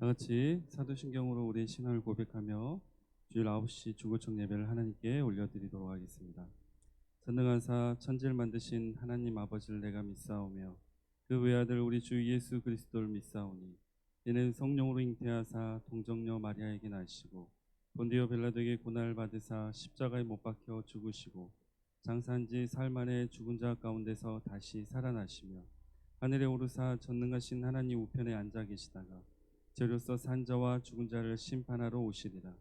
다 같이 사도신경으로 우리의 신앙을 고백하며 주일 9시 중고청 예배를 하나님께 올려드리도록 하겠습니다. 전능하사 천지를 만드신 하나님 아버지를 내가 믿사오며 그 외아들 우리 주 예수 그리스도를 믿사오니 이는 성령으로 잉태하사 동정녀 마리아에게 나시고 본디오 빌라도에게 고난을 받으사 십자가에 못 박혀 죽으시고 장사한지 사흘 만에 죽은 자 가운데서 다시 살아나시며 하늘에 오르사 전능하신 하나님 우편에 앉아 계시다가 저로서 산 자와 죽은 자를 심판하러 오시리라.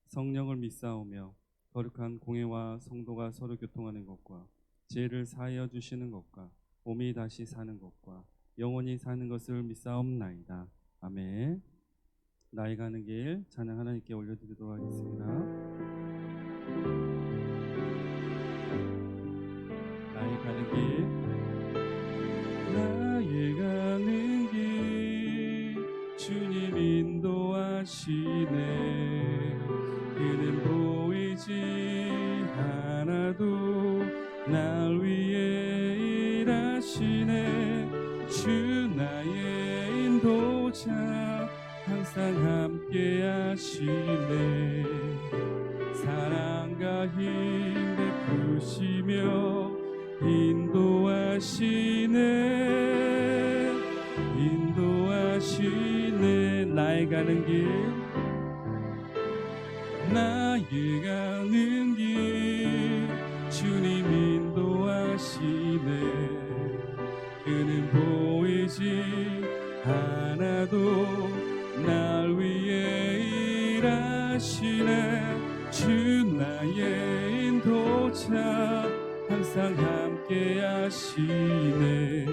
성령을 믿사오며 거룩한 공회와 성도가 서로 교통하는 것과 죄를 사하여 주시는 것과 몸이 다시 사는 것과 영원히 사는 것을 믿사옵나이다. 아멘. 나의 가는 길 찬양 하나님께 올려드리도록 하겠습니다. 나의 가는 길, 나의 가는 길 주님 인도하시네. 그는 보이지 않아도 날 위해 일하시네. 주 나의 인도자 항상 함께 하시네. 사랑과 힘 베푸시며 인도하시네. 인도하시네. 나의 가는 길, 나의 가는 길 주님 인도하시네. 그는 보이지 않아도 날 위해 일하시네. 주 나의 인도자 항상 함께 하시네.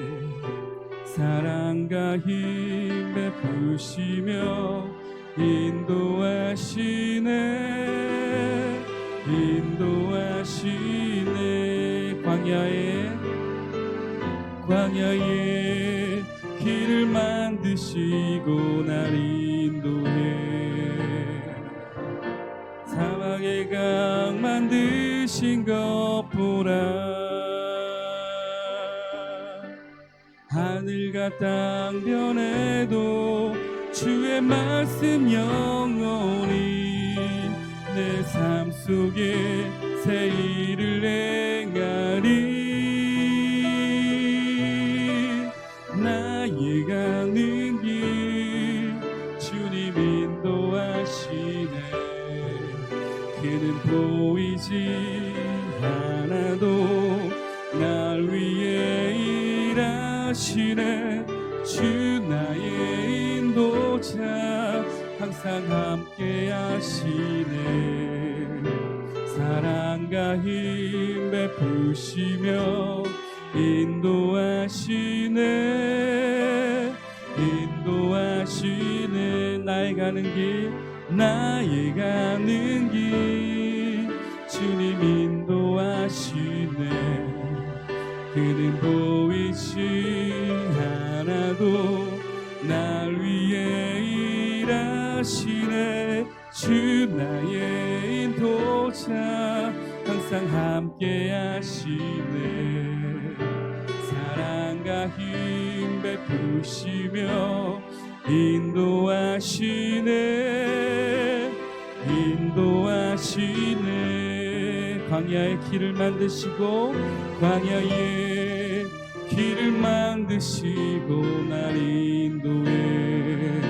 사랑과 힘 베푸시며 인도하시네. 인도하시네. 광야에 길을 만드시고 날 인도해. 사막의 강 만드신 것 보라. 하늘과 땅 변해도 주의 말씀 영원히 내 삶 속에 새 일을 행하리. 나의 가는 길 주님 인도하시네. 그는 보이지 않아도 날 위해 일하시네. 주 나의 인도자 항상 함께 하시네. 사랑과 힘 베푸시며 인도하시네. 인도하시네. 나의 가는 길, 나의 가는 길 주님 인도하시네. 그는 보이지 않아도 날 위해 일하시네. 주 나의 인도자 항상 함께 하시네. 사랑과 힘 베푸시며 인도하시네. 인도하시네. 광야의 길을 만드시고 광야에 길을 만드시고 날 인도해.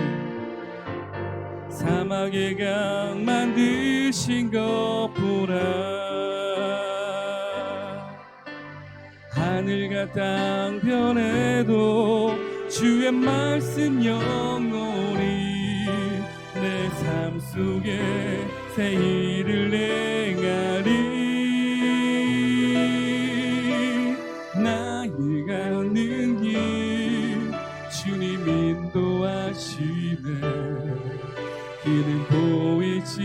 사막의 강 만드신 것 보라. 하늘과 땅 변해도 주의 말씀 영원히 내 삶 속에 새 일을 행하리. 나의 가는 길 주님 인도하시네. 길은 보이지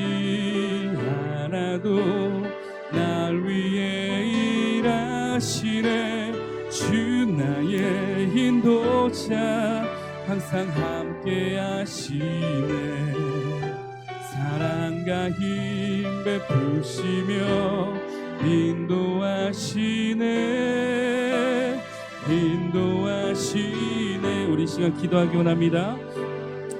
않아도 날 위해 일하시네. 주 나의 인도자 항상 함께 하시네. 사랑과 힘 베푸시며 인도하시네. 인도하시네. 우리 시간 기도하기 원합니다.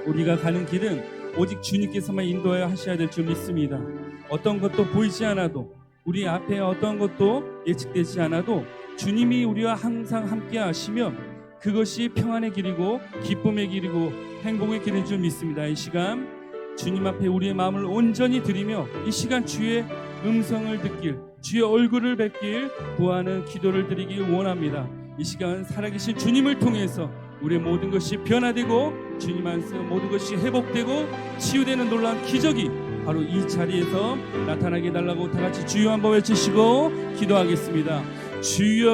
우리가 가는 길은 오직 주님께서만 인도하여 하셔야 될 줄 믿습니다. 어떤 것도 보이지 않아도, 우리 앞에 어떤 것도 예측되지 않아도 주님이 우리와 항상 함께 하시면 그것이 평안의 길이고 기쁨의 길이고 행복의 길인 줄 믿습니다. 이 시간 주님 앞에 우리의 마음을 온전히 드리며 이 시간 주의 음성을 듣길, 주의 얼굴을 뵙길 구하는 기도를 드리기 원합니다. 이 시간 살아계신 주님을 통해서 우리의 모든 것이 변화되고 주님 안에서 모든 것이 회복되고 치유되는 놀라운 기적이 바로 이 자리에서 나타나게 해달라고 다 같이 주여 한번 외치시고 기도하겠습니다. 주여.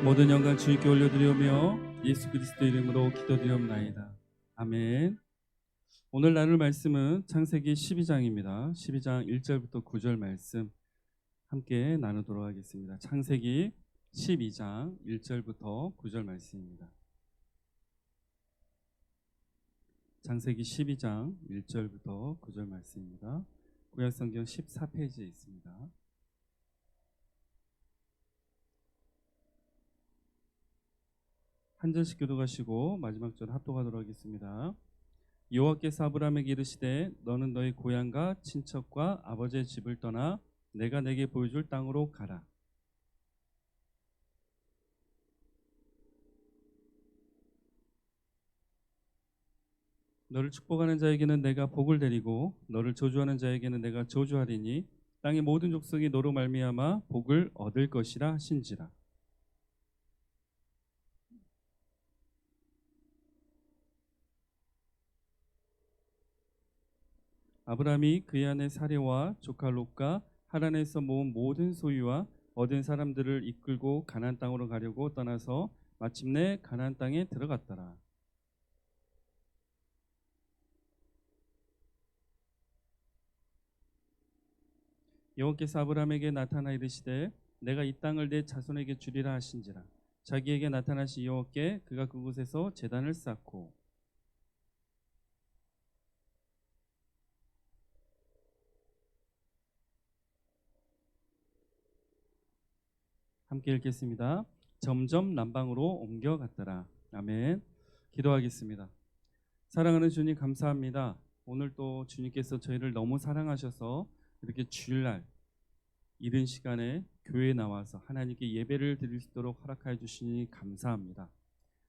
모든 영광 주님께 올려드리오며 예수 그리스도 이름으로 기도드리옵나이다. 아멘. 오늘 나눌 말씀은 창세기 12장입니다. 12장 1절부터 9절 말씀 함께 나누도록 하겠습니다. 창세기 12장 1절부터 9절 말씀입니다. 창세기 12장 1절부터 9절 말씀입니다. 구약성경 14페이지에 있습니다. 한 절씩 교독하시고 마지막 절 합독하도록 하겠습니다. 여호와께서 아브라함에게 이르시되 너는 너희 고향과 친척과 아버지의 집을 떠나 내가 내게 보여줄 땅으로 가라. 너를 축복하는 자에게는 내가 복을 내리고 너를 저주하는 자에게는 내가 저주하리니 땅의 모든 족속이 너로 말미암아 복을 얻을 것이라 하신지라. 아브라함이 그의 아내 사레와 조카 롯과 하란에서 모은 모든 소유와 얻은 사람들을 이끌고 가나안 땅으로 가려고 떠나서 마침내 가나안 땅에 들어갔더라. 여호와께서 아브라함에게 나타나 이르시되 내가 이 땅을 내 자손에게 주리라 하신지라. 자기에게 나타나신 여호와께 그가 그곳에서 제단을 쌓고. 함께 읽겠습니다. 점점 남방으로 옮겨갔더라. 아멘. 기도하겠습니다. 사랑하는 주님 감사합니다. 오늘 또 주님께서 저희를 너무 사랑하셔서 이렇게 주일날 이른 시간에 교회에 나와서 하나님께 예배를 드릴 수 있도록 허락하여 주시니 감사합니다.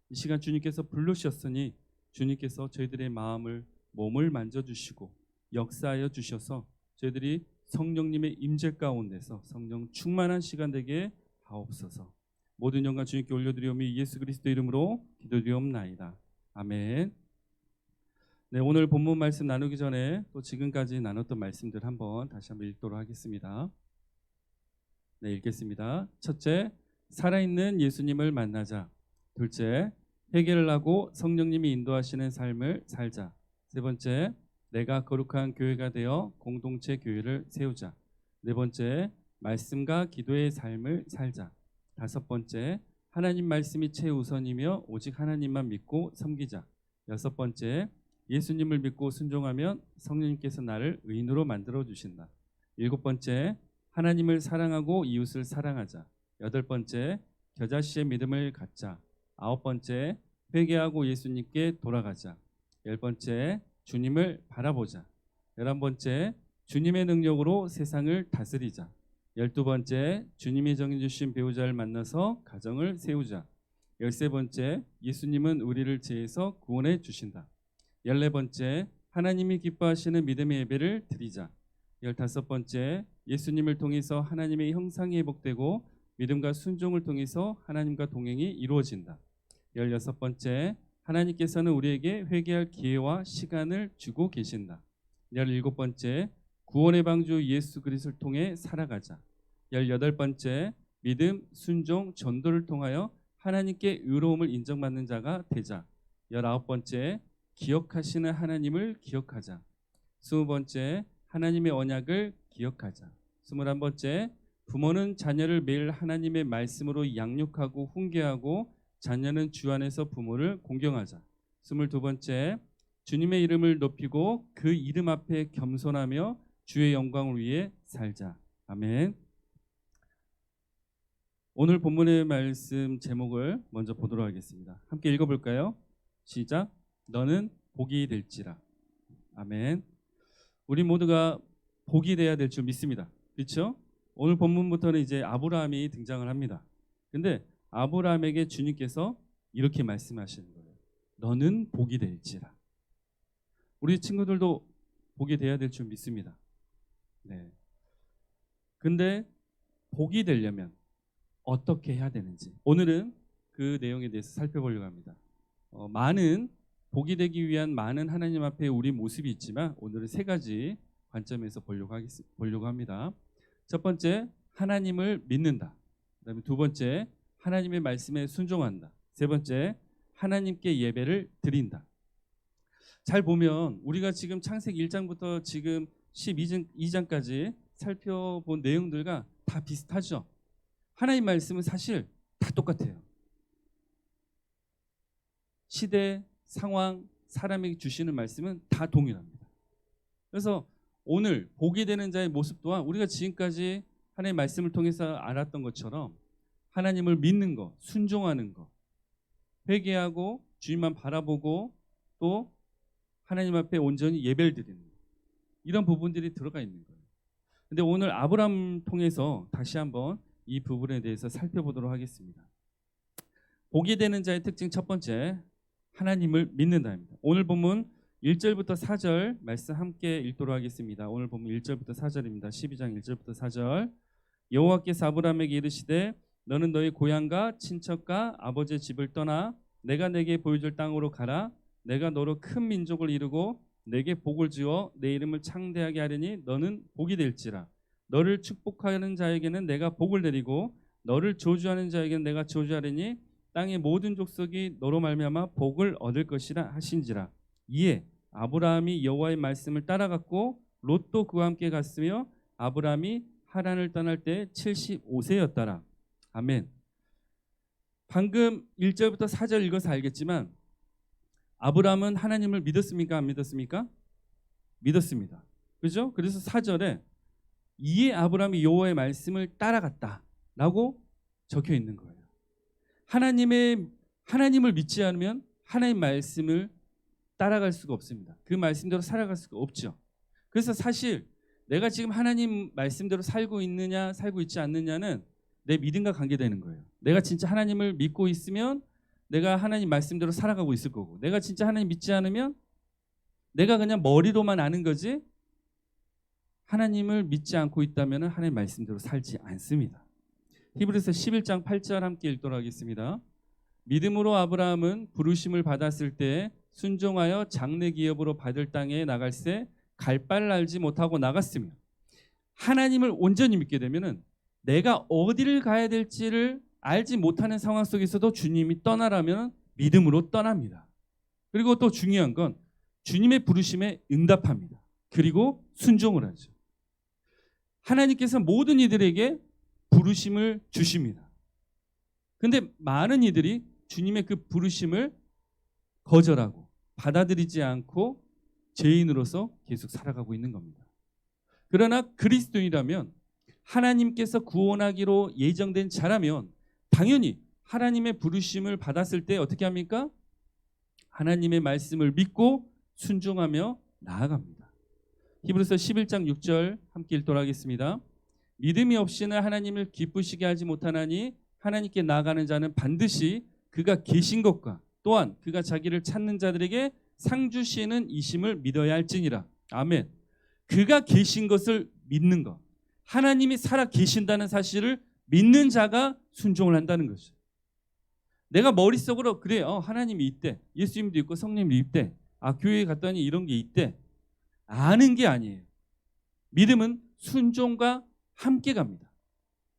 이 시간 주님께서 부르셨으니 주님께서 저희들의 마음을 몸을 만져주시고 역사하여 주셔서 저희들이 성령님의 임재 가운데서 성령 충만한 시간 되게 하옵소서. 모든 영광 주님께 올려드리오며 예수 그리스도 이름으로 기도드리옵나이다. 아멘. 네, 오늘 본문 말씀 나누기 전에 또 지금까지 나눴던 말씀들 다시 한번 읽도록 하겠습니다. 네, 읽겠습니다. 첫째, 살아있는 예수님을 만나자. 둘째, 회개를 하고 성령님이 인도하시는 삶을 살자. 세 번째, 내가 거룩한 교회가 되어 공동체 교회를 세우자. 네 번째, 말씀과 기도의 삶을 살자. 다섯 번째, 하나님 말씀이 최우선이며 오직 하나님만 믿고 섬기자. 여섯 번째, 예수님을 믿고 순종하면 성령님께서 나를 의인으로 만들어 주신다. 일곱 번째, 하나님을 사랑하고 이웃을 사랑하자. 여덟 번째, 겨자씨의 믿음을 갖자. 아홉 번째, 회개하고 예수님께 돌아가자. 열 번째, 주님을 바라보자. 11번째, 주님의 능력으로 세상을 다스리자. 12번째, 주님이 정해주신 배우자를 만나서 가정을 세우자. 13번째, 예수님은 우리를 죄에서 구원해 주신다. 14번째, 하나님이 기뻐하시는 믿음의 예배를 드리자. 15번째, 예수님을 통해서 하나님의 형상이 회복되고 믿음과 순종을 통해서 하나님과 동행이 이루어진다. 16번째, 하나님께서는 우리에게 회개할 기회와 시간을 주고 계신다. 17번째, 구원의 방주 예수 그리스도를 통해 살아가자. 18번째, 믿음, 순종, 전도를 통하여 하나님께 의로움을 인정받는 자가 되자. 19번째, 기억하시는 하나님을 기억하자. 20번째, 하나님의 언약을 기억하자. 21번째, 부모는 자녀를 매일 하나님의 말씀으로 양육하고 훈계하고 자녀는 주 안에서 부모를 공경하자. 22번째, 주님의 이름을 높이고 그 이름 앞에 겸손하며 주의 영광을 위해 살자. 아멘. 오늘 본문의 말씀 제목을 먼저 보도록 하겠습니다. 함께 읽어볼까요? 시작. 너는 복이 될지라. 아멘. 우리 모두가 복이 돼야 될 줄 믿습니다. 그렇죠? 오늘 본문부터는 이제 아브라함이 등장을 합니다. 근데 아브라함에게 주님께서 이렇게 말씀하시는 거예요. 너는 복이 될지라. 우리 친구들도 복이 돼야 될 줄 믿습니다. 네. 근데 복이 되려면 어떻게 해야 되는지 오늘은 그 내용에 대해서 살펴보려고 합니다. 많은 복이 되기 위한 많은 하나님 앞에 우리 모습이 있지만 오늘은 세 가지 관점에서 보려고 합니다. 첫 번째, 하나님을 믿는다. 그다음에 두 번째, 하나님의 말씀에 순종한다. 세 번째, 하나님께 예배를 드린다. 잘 보면 우리가 지금 창세기 1장부터 지금 12장까지 살펴본 내용들과 다 비슷하죠. 하나님 말씀은 사실 다 똑같아요. 시대, 상황, 사람에게 주시는 말씀은 다 동일합니다. 그래서 오늘 복이 되는 자의 모습 또한 우리가 지금까지 하나님의 말씀을 통해서 알았던 것처럼 하나님을 믿는 것, 순종하는 것, 회개하고 주님만 바라보고 또 하나님 앞에 온전히 예배를 드리는 것, 이런 부분들이 들어가 있는 거예요. 근데 오늘 아브라함 통해서 다시 한번 이 부분에 대해서 살펴보도록 하겠습니다. 복이 되는 자의 특징 첫 번째, 하나님을 믿는다입니다. 오늘 본문 1절부터 4절 말씀 함께 읽도록 하겠습니다. 오늘 본문 1절부터 4절입니다. 12장 1절부터 4절. 여호와께서 아브라함에게 이르시되 너는 너희 고향과 친척과 아버지의 집을 떠나 내가 내게 보여줄 땅으로 가라. 내가 너로 큰 민족을 이루고 내게 복을 주어 내 이름을 창대하게 하리니 너는 복이 될지라. 너를 축복하는 자에게는 내가 복을 내리고 너를 저주하는 자에게는 내가 저주하리니 땅의 모든 족속이 너로 말미암아 복을 얻을 것이라 하신지라. 이에 아브라함이 여호와의 말씀을 따라갔고 롯도 그와 함께 갔으며 아브라함이 하란을 떠날 때 75세였더라. 아멘. 방금 1절부터 4절 읽어서 알겠지만 아브라함은 하나님을 믿었습니까? 안 믿었습니까? 믿었습니다. 그죠? 그래서 4절에 이에 아브라함이 여호와의 말씀을 따라갔다라고 적혀 있는 거예요. 하나님을 믿지 않으면 하나님 말씀을 따라갈 수가 없습니다. 그 말씀대로 살아갈 수가 없죠. 그래서 사실 내가 지금 하나님 말씀대로 살고 있느냐 살고 있지 않느냐는 내 믿음과 관계되는 거예요. 내가 진짜 하나님을 믿고 있으면 내가 하나님 말씀대로 살아가고 있을 거고, 내가 진짜 하나님 믿지 않으면 내가 그냥 머리로만 아는 거지 하나님을 믿지 않고 있다면 하나님 말씀대로 살지 않습니다. 히브리서 11장 8절 함께 읽도록 하겠습니다. 믿음으로 아브라함은 부르심을 받았을 때 순종하여 장래 기업으로 받을 땅에 나갈새 갈 바를 알지 못하고 나갔으며, 하나님을 온전히 믿게 되면은 내가 어디를 가야 될지를 알지 못하는 상황 속에서도 주님이 떠나라면 믿음으로 떠납니다. 그리고 또 중요한 건 주님의 부르심에 응답합니다. 그리고 순종을 하죠. 하나님께서 모든 이들에게 부르심을 주십니다. 근데 많은 이들이 주님의 그 부르심을 거절하고 받아들이지 않고 죄인으로서 계속 살아가고 있는 겁니다. 그러나 그리스도인이라면, 하나님께서 구원하기로 예정된 자라면 당연히 하나님의 부르심을 받았을 때 어떻게 합니까? 하나님의 말씀을 믿고 순종하며 나아갑니다. 히브리서 11장 6절 함께 읽도록 하겠습니다. 믿음이 없이는 하나님을 기쁘시게 하지 못하나니 하나님께 나아가는 자는 반드시 그가 계신 것과 또한 그가 자기를 찾는 자들에게 상 주시는 이심을 믿어야 할지니라. 아멘. 그가 계신 것을 믿는 것, 하나님이 살아 계신다는 사실을 믿는 자가 순종을 한다는 것이죠. 내가 머릿속으로 그래, 하나님이 있대, 예수님도 있고 성령님도 있대, 교회에 갔더니 이런 게 있대, 아는 게 아니에요. 믿음은 순종과 함께 갑니다.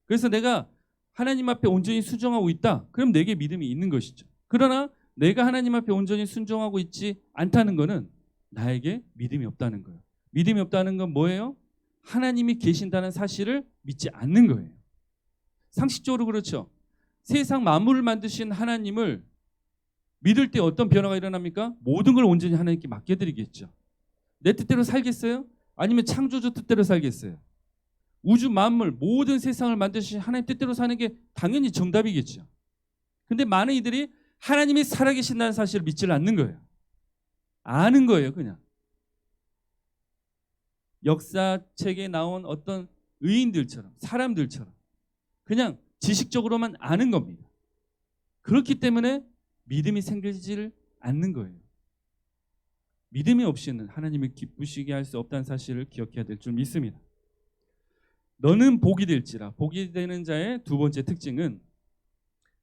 그래서 내가 하나님 앞에 온전히 순종하고 있다, 그럼 내게 믿음이 있는 것이죠. 그러나 내가 하나님 앞에 온전히 순종하고 있지 않다는 것은 나에게 믿음이 없다는 거예요. 믿음이 없다는 건 뭐예요? 하나님이 계신다는 사실을 믿지 않는 거예요. 상식적으로 그렇죠. 세상 만물을 만드신 하나님을 믿을 때 어떤 변화가 일어납니까? 모든 걸 온전히 하나님께 맡겨드리겠죠. 내 뜻대로 살겠어요? 아니면 창조주 뜻대로 살겠어요? 우주 만물 모든 세상을 만드신 하나님 뜻대로 사는 게 당연히 정답이겠죠. 근데 많은 이들이 하나님이 살아계신다는 사실을 믿지 않는 거예요. 아는 거예요, 그냥. 역사책에 나온 어떤 의인들처럼, 사람들처럼 그냥 지식적으로만 아는 겁니다. 그렇기 때문에 믿음이 생기지를 않는 거예요. 믿음이 없이는 하나님을 기쁘시게 할 수 없다는 사실을 기억해야 될 줄 믿습니다. 너는 복이 될지라. 복이 되는 자의 두 번째 특징은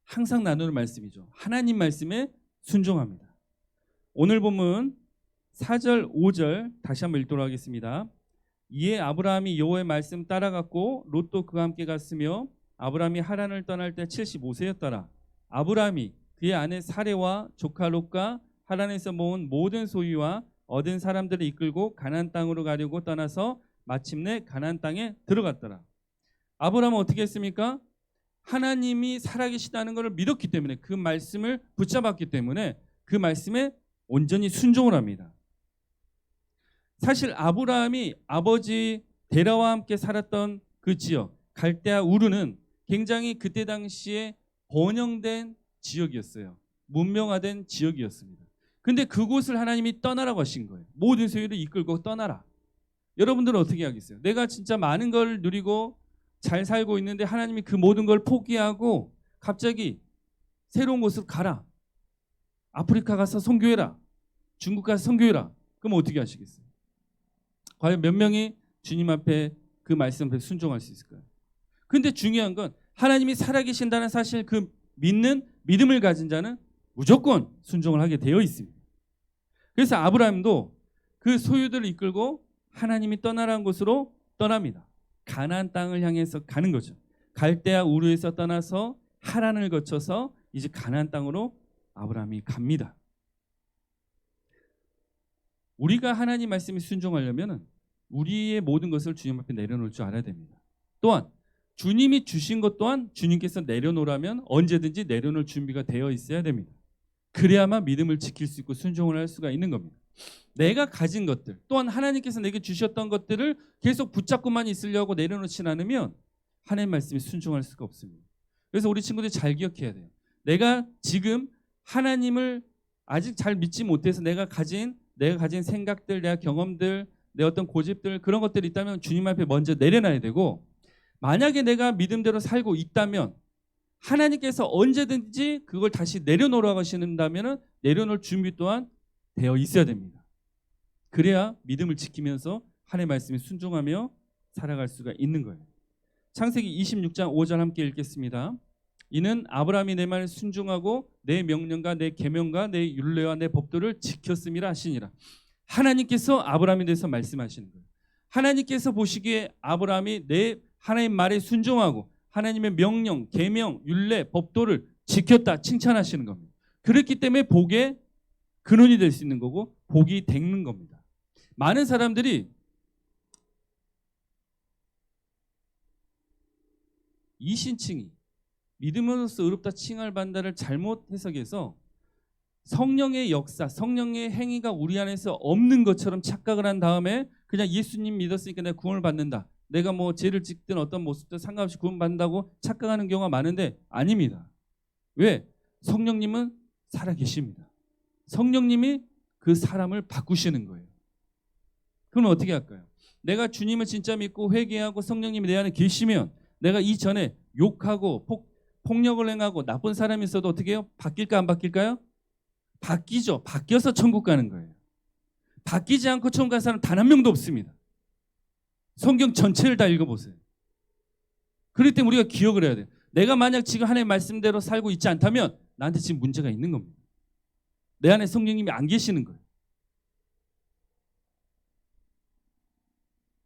항상 나누는 말씀이죠. 하나님 말씀에 순종합니다. 오늘 본문 4절 5절 다시 한번 읽도록 하겠습니다. 이에 아브라함이 여호와의 말씀 따라갔고 롯도 그와 함께 갔으며 아브라함이 하란을 떠날 때 75세였더라. 아브라함이 그의 아내 사레와 조카 롯과 하란에서 모은 모든 소유와 얻은 사람들을 이끌고 가나안 땅으로 가려고 떠나서 마침내 가나안 땅에 들어갔더라. 아브라함은 어떻게 했습니까? 하나님이 살아계시다는 것을 믿었기 때문에, 그 말씀을 붙잡았기 때문에 그 말씀에 온전히 순종을 합니다. 사실 아브라함이 아버지 데라와 함께 살았던 그 지역 갈대아 우르는 굉장히 그때 당시에 번영된 지역이었어요. 문명화된 지역이었습니다. 근데 그곳을 하나님이 떠나라고 하신 거예요. 모든 소유를 이끌고 떠나라. 여러분들은 어떻게 하겠어요? 내가 진짜 많은 걸 누리고 잘 살고 있는데 하나님이 그 모든 걸 포기하고 갑자기 새로운 곳으로 가라. 아프리카 가서 선교해라. 중국 가서 선교해라. 그럼 어떻게 하시겠어요? 과연 몇 명이 주님 앞에 그 말씀 앞에 순종할 수 있을까요? 근데 중요한 건 하나님이 살아계신다는 사실, 그 믿는 믿음을 가진 자는 무조건 순종을 하게 되어 있습니다. 그래서 아브라함도 그 소유들을 이끌고 하나님이 떠나라는 곳으로 떠납니다. 가나안 땅을 향해서 가는 거죠. 갈대아 우르에서 떠나서 하란을 거쳐서 이제 가나안 땅으로 아브라함이 갑니다. 우리가 하나님 말씀에 순종하려면 우리의 모든 것을 주님 앞에 내려놓을 줄 알아야 됩니다. 또한 주님이 주신 것 또한 주님께서 내려놓으라면 언제든지 내려놓을 준비가 되어 있어야 됩니다. 그래야만 믿음을 지킬 수 있고 순종을 할 수가 있는 겁니다. 내가 가진 것들 또한 하나님께서 내게 주셨던 것들을 계속 붙잡고만 있으려고 내려놓지 않으면 하나님 말씀에 순종할 수가 없습니다. 그래서 우리 친구들이 잘 기억해야 돼요. 내가 지금 하나님을 아직 잘 믿지 못해서 내가 가진 생각들, 내가 경험들, 내 어떤 고집들 그런 것들이 있다면 주님 앞에 먼저 내려놔야 되고, 만약에 내가 믿음대로 살고 있다면 하나님께서 언제든지 그걸 다시 내려놓으라고 하신다면 내려놓을 준비 또한 되어 있어야 됩니다. 그래야 믿음을 지키면서 하나님의 말씀에 순종하며 살아갈 수가 있는 거예요. 창세기 26장 5절 함께 읽겠습니다. 이는 아브라함이 내 말에 순종하고 내 명령과 내 계명과 내 율례와 내 법도를 지켰음이라 하시니라. 하나님께서 아브라함에 대해서 말씀하시는 거예요. 하나님께서 보시기에 아브라함이 내 하나님 말에 순종하고 하나님의 명령, 계명, 율례, 법도를 지켰다 칭찬하시는 겁니다. 그렇기 때문에 복의 근원이 될 수 있는 거고 복이 되는 겁니다. 많은 사람들이 이신칭의, 믿음으로써 의롭다 칭할 반다를 잘못 해석해서 성령의 역사, 성령의 행위가 우리 안에서 없는 것처럼 착각을 한 다음에 그냥 예수님 믿었으니까 내가 구원을 받는다, 내가 뭐 죄를 짓든 어떤 모습도 상관없이 구원받는다고 착각하는 경우가 많은데 아닙니다. 왜? 성령님은 살아계십니다. 성령님이 그 사람을 바꾸시는 거예요. 그럼 어떻게 할까요? 내가 주님을 진짜 믿고 회개하고 성령님이 내 안에 계시면 내가 이전에 욕하고 폭력을 행하고 나쁜 사람이 있어도 어떻게 해요? 바뀔까 안 바뀔까요? 바뀌죠. 바뀌어서 천국 가는 거예요. 바뀌지 않고 천국 가는 사람 단 한 명도 없습니다. 성경 전체를 다 읽어보세요. 그렇기 때문에 우리가 기억을 해야 돼요. 내가 만약 지금 하나님의 말씀대로 살고 있지 않다면 나한테 지금 문제가 있는 겁니다. 내 안에 성령님이 안 계시는 거예요.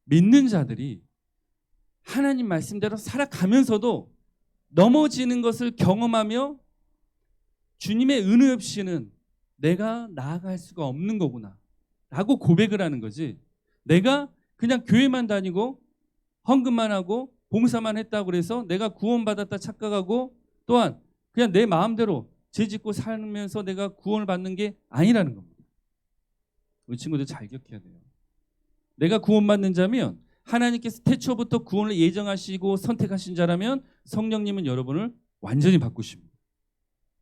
믿는 자들이 하나님 말씀대로 살아가면서도 넘어지는 것을 경험하며 주님의 은혜 없이는 내가 나아갈 수가 없는 거구나 라고 고백을 하는 거지, 내가 그냥 교회만 다니고 헌금만 하고 봉사만 했다고 그래서 내가 구원받았다 착각하고 또한 그냥 내 마음대로 죄짓고 살면서 내가 구원을 받는 게 아니라는 겁니다. 우리 친구들 잘 기억해야 돼요. 내가 구원받는 자면 하나님께서 태초부터 구원을 예정하시고 선택하신 자라면 성령님은 여러분을 완전히 바꾸십니다.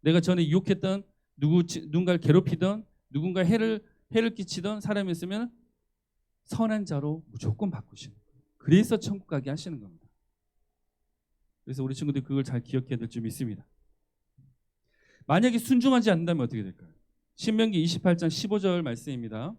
내가 전에 유혹했던 누군가를 괴롭히던 누군가 해를 끼치던 사람이 있으면 선한 자로 무조건 바꾸시는 거예요. 그래서 천국 가게 하시는 겁니다. 그래서 우리 친구들이 그걸 잘 기억해야 될 줄 믿습니다. 만약에 순종하지 않는다면 어떻게 될까요? 신명기 28장 15절 말씀입니다.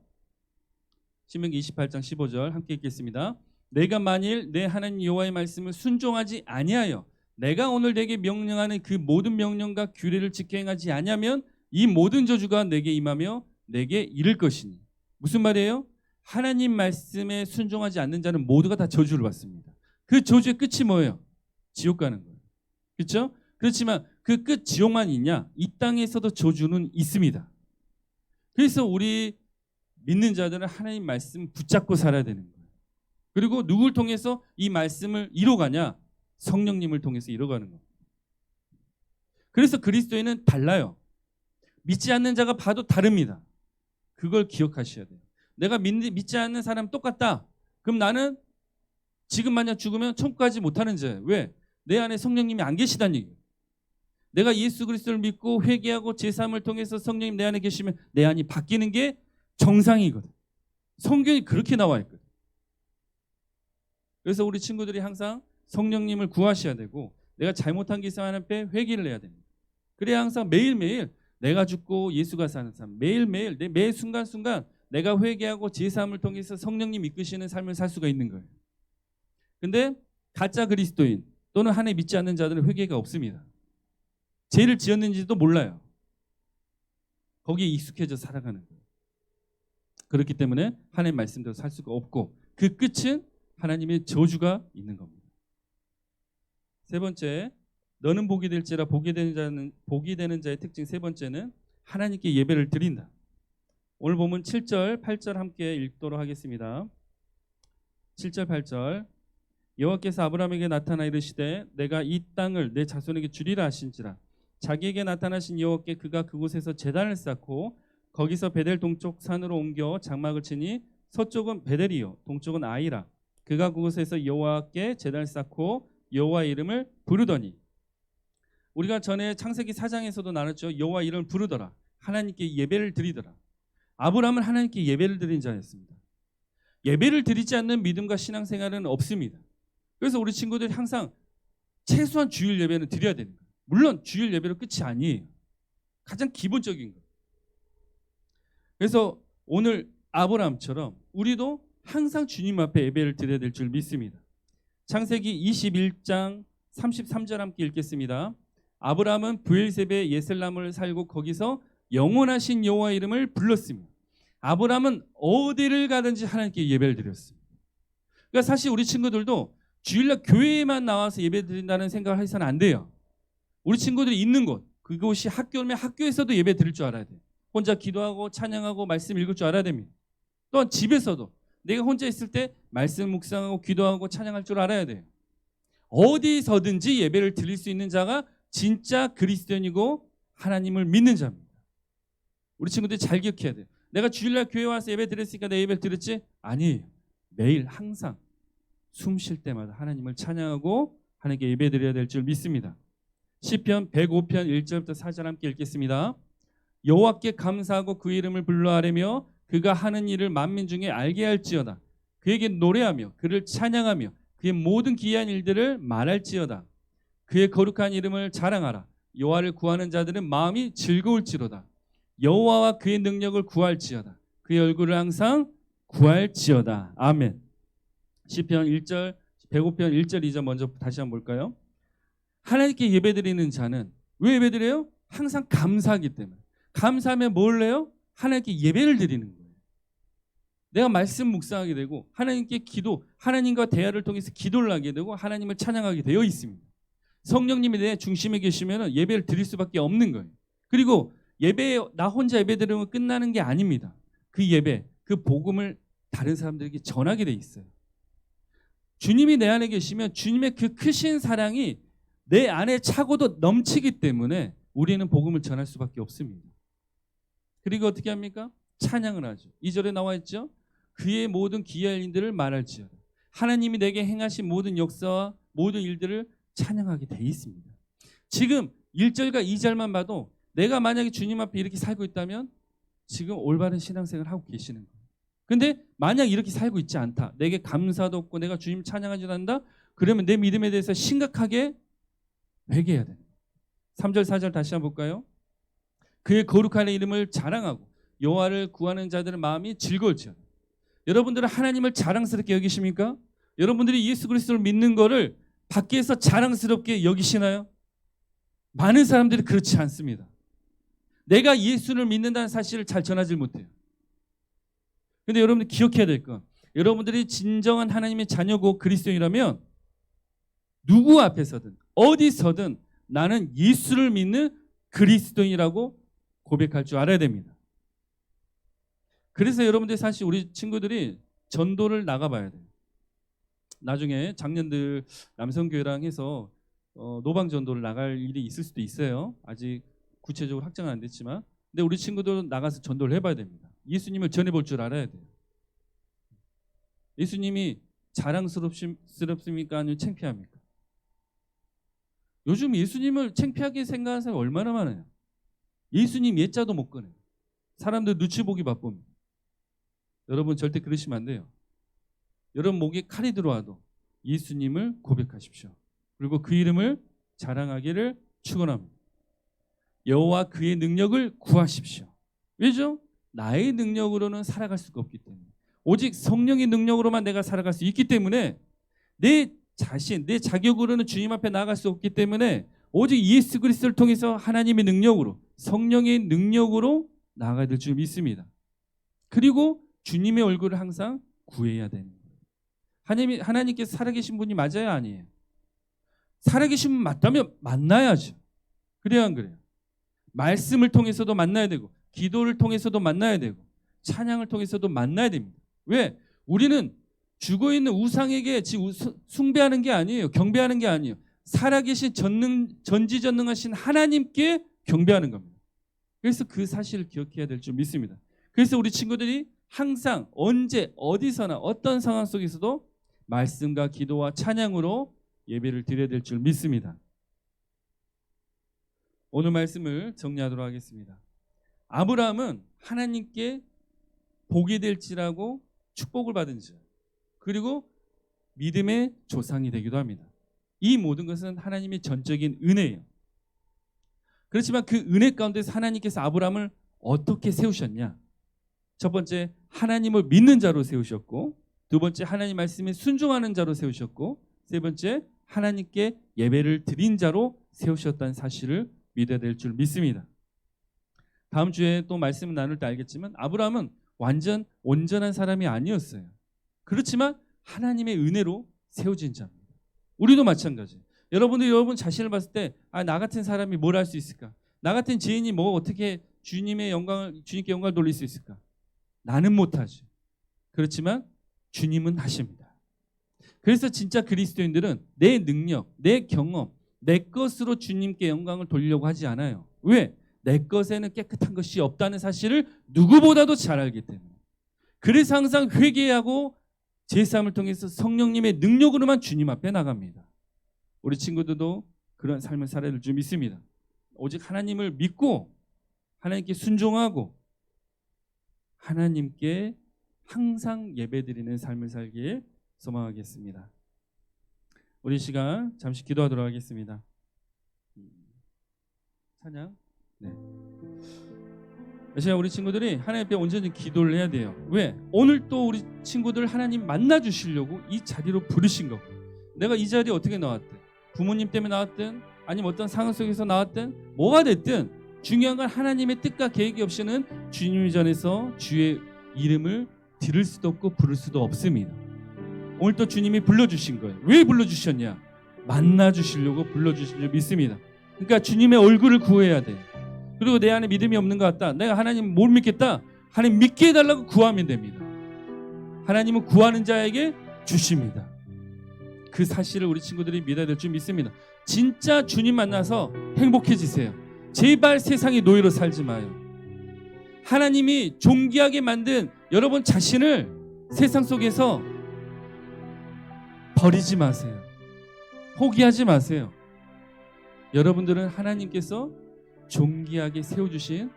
신명기 28장 15절 함께 읽겠습니다. 내가 만일 내 하나님 여호와의 말씀을 순종하지 아니하여 내가 오늘 내게 명령하는 그 모든 명령과 규례를 지켜 행하지 아니하면 이 모든 저주가 내게 임하며 내게 이를 것이니. 무슨 말이에요? 하나님 말씀에 순종하지 않는 자는 모두가 다 저주를 받습니다. 그 저주의 끝이 뭐예요? 지옥 가는 거예요. 그렇죠? 그렇지만 그 끝 지옥만 있냐? 이 땅에서도 저주는 있습니다. 그래서 우리 믿는 자들은 하나님 말씀 붙잡고 살아야 되는 거예요. 그리고 누굴 통해서 이 말씀을 이뤄가냐? 성령님을 통해서 이뤄가는 거예요. 그래서 그리스도인은 달라요. 믿지 않는 자가 봐도 다릅니다. 그걸 기억하셔야 돼요. 내가 믿지 않는 사람 똑같다. 그럼 나는 지금 만약 죽으면 천국 가지 못하는 자예요. 왜? 내 안에 성령님이 안 계시다는 얘기예요. 내가 예수 그리스도를 믿고 회개하고 제사함을 통해서 성령님 내 안에 계시면 내 안이 바뀌는 게 정상이거든. 성경이 그렇게 나와 있거든. 그래서 우리 친구들이 항상 성령님을 구하셔야 되고 내가 잘못한 게 있으면 하나님 앞에 회개를 해야 됩니다. 그래야 항상 매일매일 내가 죽고 예수가 사는 삶, 매일매일 매 순간순간 내가 회개하고 제사함을 통해서 성령님 이끄시는 삶을 살 수가 있는 거예요. 근데 가짜 그리스도인 또는 하나님 믿지 않는 자들은 회개가 없습니다. 죄를 지었는지도 몰라요. 거기에 익숙해져 살아가는 거예요. 그렇기 때문에 하나님 말씀대로 살 수가 없고 그 끝은 하나님의 저주가 있는 겁니다. 세 번째, 너는 복이 될지라 복이 되는 자의 특징 세 번째는 하나님께 예배를 드린다. 오늘 보면 7절, 8절 함께 읽도록 하겠습니다. 7절, 8절. 여호와께서 아브라함에게 나타나 이르시되 내가 이 땅을 내 자손에게 주리라 하신지라. 자기에게 나타나신 여호와께 그가 그곳에서 제단을 쌓고 거기서 베델 동쪽 산으로 옮겨 장막을 치니 서쪽은 베델이요 동쪽은 아이라. 그가 그곳에서 여호와께 제단을 쌓고 여호와의 이름을 부르더니, 우리가 전에 창세기 4장에서도 나눴죠. 여호와 이름을 부르더라. 하나님께 예배를 드리더라. 아브라함은 하나님께 예배를 드린 자였습니다. 예배를 드리지 않는 믿음과 신앙생활은 없습니다. 그래서 우리 친구들이 항상 최소한 주일 예배는 드려야 되는 거예요. 물론 주일 예배로 끝이 아니에요. 가장 기본적인 거. 그래서 오늘 아브라함처럼 우리도 항상 주님 앞에 예배를 드려야 될 줄 믿습니다. 창세기 21장 33절 함께 읽겠습니다. 아브라함은 브엘세베 예슬람을 살고 거기서 영원하신 여호와 이름을 불렀으며, 아브라함은 어디를 가든지 하나님께 예배를 드렸습니다. 그러니까 사실 우리 친구들도 주일날 교회에만 나와서 예배 드린다는 생각을 해서는 안 돼요. 우리 친구들이 있는 곳, 그곳이 학교면 학교에서도 예배 드릴 줄 알아야 돼요. 혼자 기도하고 찬양하고 말씀 읽을 줄 알아야 됩니다. 또한 집에서도 내가 혼자 있을 때 말씀 묵상하고 기도하고 찬양할 줄 알아야 돼요. 어디서든지 예배를 드릴 수 있는 자가 진짜 그리스도인이고 하나님을 믿는 자입니다. 우리 친구들이 잘 기억해야 돼요. 내가 주일날 교회 와서 예배 드렸으니까 내 예배를 드렸지? 아니에요. 매일 항상 숨 쉴 때마다 하나님을 찬양하고 하나님께 예배 드려야 될 줄 믿습니다. 시편 105편 1절부터 4절 함께 읽겠습니다. 여호와께 감사하고 그 이름을 불러 아뢰며 그가 하는 일을 만민 중에 알게 할지어다. 그에게 노래하며 그를 찬양하며 그의 모든 기이한 일들을 말할지어다. 그의 거룩한 이름을 자랑하라. 여호와를 구하는 자들은 마음이 즐거울지로다. 여호와와 그의 능력을 구할지어다. 그의 얼굴을 항상 구할지어다. 아멘. 시편 1절 105편 1절 2절 먼저 다시 한번 볼까요? 하나님께 예배드리는 자는 왜 예배드려요? 항상 감사하기 때문에. 감사하면 뭘 해요? 하나님께 예배를 드리는 거예요. 내가 말씀 묵상하게 되고 하나님께 기도, 하나님과 대화를 통해서 기도를 하게 되고 하나님을 찬양하게 되어 있습니다. 성령님이 내 중심에 계시면 예배를 드릴 수밖에 없는 거예요. 그리고 예배, 나 혼자 예배 드리면 끝나는 게 아닙니다. 그 예배, 그 복음을 다른 사람들에게 전하게 돼 있어요. 주님이 내 안에 계시면 주님의 그 크신 사랑이 내 안에 차고도 넘치기 때문에 우리는 복음을 전할 수밖에 없습니다. 그리고 어떻게 합니까? 찬양을 하죠. 2절에 나와 있죠. 그의 모든 기이한 일들을 말할지어다. 하나님이 내게 행하신 모든 역사와 모든 일들을 찬양하게 돼 있습니다. 지금 1절과 2절만 봐도 내가 만약에 주님 앞에 이렇게 살고 있다면 지금 올바른 신앙생활을 하고 계시는 거예요. 근데 만약 이렇게 살고 있지 않다. 내게 감사도 없고 내가 주님 찬양하지도 않는다. 그러면 내 믿음에 대해서 심각하게 회개해야 됩니다. 3절 4절 다시 한번 볼까요? 그의 거룩한 이름을 자랑하고 여호와를 구하는 자들의 마음이 즐거울지어다. 여러분들은 하나님을 자랑스럽게 여기십니까? 여러분들이 예수 그리스도를 믿는 거를 밖에서 자랑스럽게 여기시나요? 많은 사람들이 그렇지 않습니다. 내가 예수를 믿는다는 사실을 잘 전하지 못해요. 근데 여러분들 기억해야 될 건, 여러분들이 진정한 하나님의 자녀고 그리스도인이라면 누구 앞에서든 어디서든 나는 예수를 믿는 그리스도인이라고 고백할 줄 알아야 됩니다. 그래서 여러분들 사실 우리 친구들이 전도를 나가봐야 돼요. 나중에 작년들 남성교회랑 해서 노방 전도를 나갈 일이 있을 수도 있어요. 아직 구체적으로 확정은 안 됐지만, 근데 우리 친구들은 나가서 전도를 해봐야 됩니다. 예수님을 전해볼 줄 알아야 돼요. 예수님이 자랑스럽습니까? 아니면 창피합니까? 요즘 예수님을 창피하게 생각하는 사람이 얼마나 많아요. 예수님 예자도 못 꺼내요. 사람들 눈치 보기 바쁩니다. 여러분 절대 그러시면 안 돼요. 여러분 목에 칼이 들어와도 예수님을 고백하십시오. 그리고 그 이름을 자랑하기를 축원합니다. 여호와 그의 능력을 구하십시오. 왜죠? 나의 능력으로는 살아갈 수가 없기 때문에, 오직 성령의 능력으로만 내가 살아갈 수 있기 때문에, 내 자신, 내 자격으로는 주님 앞에 나아갈 수 없기 때문에 오직 예수 그리스도를 통해서 하나님의 능력으로, 성령의 능력으로 나아가야 될 줄 믿습니다. 그리고 주님의 얼굴을 항상 구해야 되는 거예요. 하나님께서 살아계신 분이 맞아요, 아니에요? 살아계신 분 맞다면 만나야죠. 그래요, 안 그래요? 말씀을 통해서도 만나야 되고, 기도를 통해서도 만나야 되고, 찬양을 통해서도 만나야 됩니다. 왜? 우리는 죽어 있는 우상에게 지금 숭배하는 게 아니에요. 경배하는 게 아니에요. 살아계신 전지전능하신 하나님께 경배하는 겁니다. 그래서 그 사실을 기억해야 될 줄 믿습니다. 그래서 우리 친구들이 항상 언제 어디서나 어떤 상황 속에서도 말씀과 기도와 찬양으로 예배를 드려야 될 줄 믿습니다. 오늘 말씀을 정리하도록 하겠습니다. 아브라함은 하나님께 복이 될지라고 축복을 받은 자, 그리고 믿음의 조상이 되기도 합니다. 이 모든 것은 하나님의 전적인 은혜예요. 그렇지만 그 은혜 가운데서 하나님께서 아브라함을 어떻게 세우셨냐? 첫 번째, 하나님을 믿는 자로 세우셨고, 두 번째, 하나님 말씀에 순종하는 자로 세우셨고, 세 번째, 하나님께 예배를 드린 자로 세우셨다는 사실을 믿어야 될 줄 믿습니다. 다음 주에 또 말씀을 나눌 때 알겠지만 아브라함은 완전 온전한 사람이 아니었어요. 그렇지만 하나님의 은혜로 세워진 자입니다. 우리도 마찬가지. 여러분 자신을 봤을 때 나 같은 사람이 뭘 할 수 있을까? 나 같은 죄인이 뭐 어떻게 주님께 영광을 돌릴 수 있을까? 나는 못하지. 그렇지만 주님은 하십니다. 그래서 진짜 그리스도인들은 내 능력, 내 경험, 내 것으로 주님께 영광을 돌리려고 하지 않아요. 왜? 내 것에는 깨끗한 것이 없다는 사실을 누구보다도 잘 알기 때문에. 그래서 항상 회개하고 제사함을 통해서 성령님의 능력으로만 주님 앞에 나갑니다. 우리 친구들도 그런 삶을 살아야 될 줄 믿습니다. 오직 하나님을 믿고 하나님께 순종하고 하나님께 항상 예배드리는 삶을 살길 소망하겠습니다. 우리 시간 잠시 기도하도록 하겠습니다. 찬양. 네. 우리 친구들이 하나님 앞에 온전히 기도를 해야 돼요. 왜? 오늘 또 우리 친구들 하나님 만나 주시려고 이 자리로 부르신 거고, 내가 이 자리에 어떻게 나왔든, 부모님 때문에 나왔든 아니면 어떤 상황 속에서 나왔든 뭐가 됐든 중요한 건 하나님의 뜻과 계획이 없이는 주님 전에서 주의 이름을 들을 수도 없고 부를 수도 없습니다. 오늘 또 주님이 불러주신 거예요. 왜 불러주셨냐? 만나 주시려고 불러주신 줄 믿습니다. 그러니까 주님의 얼굴을 구해야 돼요. 그리고 내 안에 믿음이 없는 것 같다, 내가 하나님 못 믿겠다, 하나님 믿게 해달라고 구하면 됩니다. 하나님은 구하는 자에게 주십니다. 그 사실을 우리 친구들이 믿어야 될 줄 믿습니다. 진짜 주님 만나서 행복해지세요. 제발 세상의 노예로 살지 마요. 하나님이 존귀하게 만든 여러분 자신을 세상 속에서 버리지 마세요. 포기하지 마세요. 여러분들은 하나님께서 존귀하게 세워주신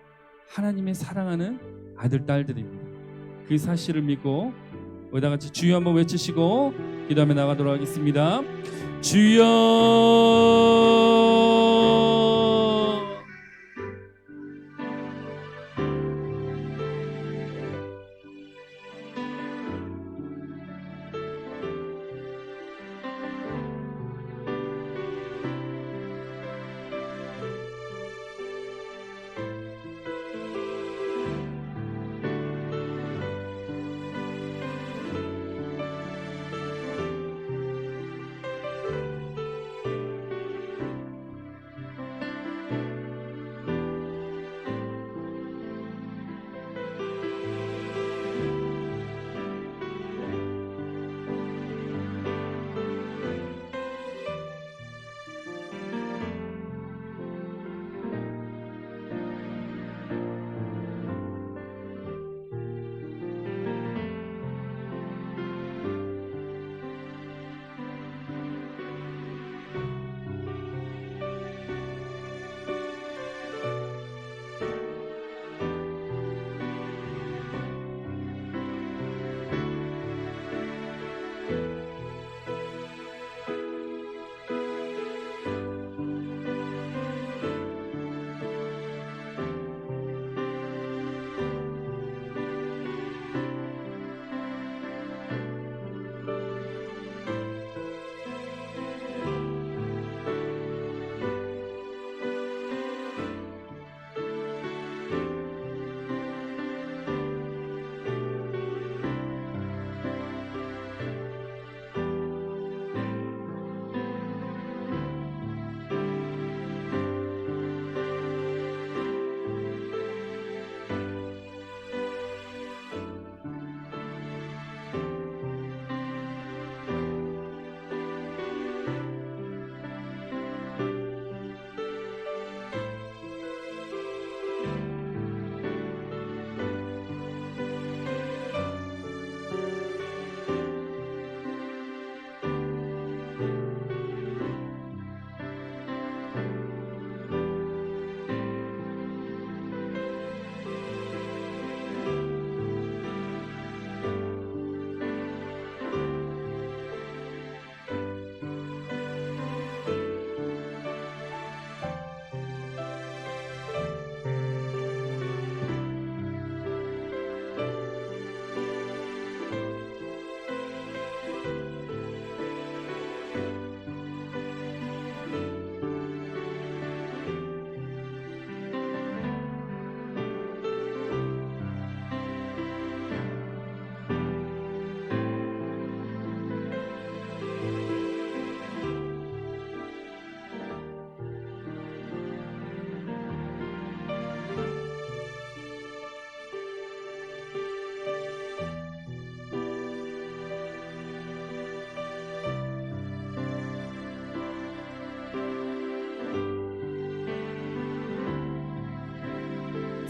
하나님의 사랑하는 아들, 딸들입니다. 그 사실을 믿고 우리 다 같이 주여 한번 외치시고 기도하며 나가도록 하겠습니다. 주여.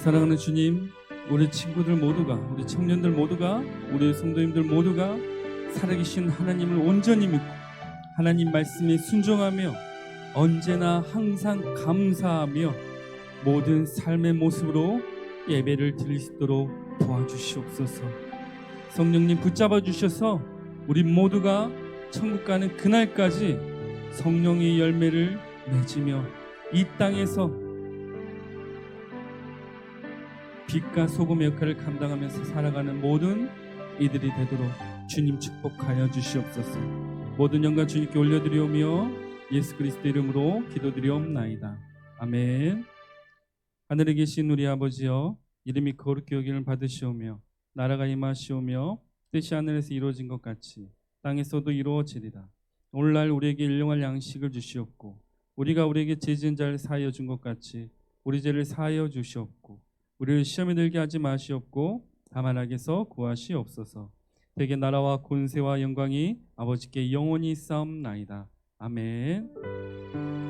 사랑하는 주님, 우리 친구들 모두가, 우리 청년들 모두가, 우리 성도님들 모두가 살아계신 하나님을 온전히 믿고 하나님 말씀에 순종하며 언제나 항상 감사하며 모든 삶의 모습으로 예배를 드릴 수 있도록 도와주시옵소서. 성령님 붙잡아 주셔서 우리 모두가 천국 가는 그날까지 성령의 열매를 맺으며 이 땅에서 빛과 소금의 역할을 감당하면서 살아가는 모든 이들이 되도록 주님 축복하여 주시옵소서. 모든 영광 주님께 올려드리오며 예수 그리스도 이름으로 기도드리옵나이다. 아멘. 하늘에 계신 우리 아버지여, 이름이 거룩히 여김을 받으시오며 나라가 임하시오며 뜻이 하늘에서 이루어진 것 같이 땅에서도 이루어지리다. 오늘날 우리에게 일용할 양식을 주시옵고 우리가 우리에게 죄 지은 자를 사하여 준 것 같이 우리 죄를 사하여 주시옵고 우리를 시험에 들게 하지 마시옵고 다만 악에서 구하시옵소서. 대개 나라와 권세와 영광이 아버지께 영원히 있사옵나이다. 아멘.